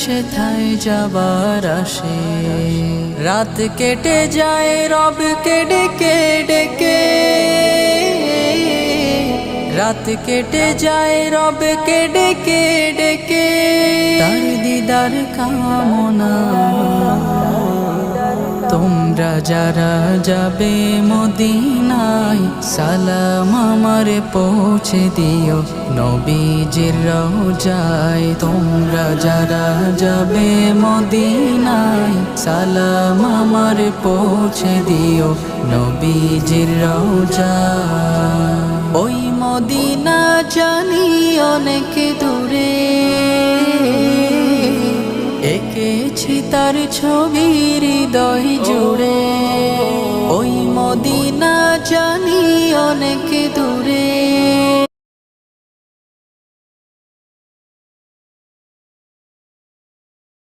সেথায় যাবার আসে। রাত কেটে যায় রবকে ডেকে ডেকে, রাত কেটে যায় রবকে ডেকে ডেকে, তার দিদার কামনা। তোমরা যারা যাবে মদিনায়, সালাম আমার পৌঁছে দিও নবীজির রওজায়। তোমরা যারা যাবে মদিনায়, সালাম আমার পৌঁছে দিও নবীজির রওজায়। ওই মদিনা জানি অনেক দূরে, এঁকেছি তার ছবি হৃদয় জুড়ে। ওই মদিনা জানি অনেক দূরে,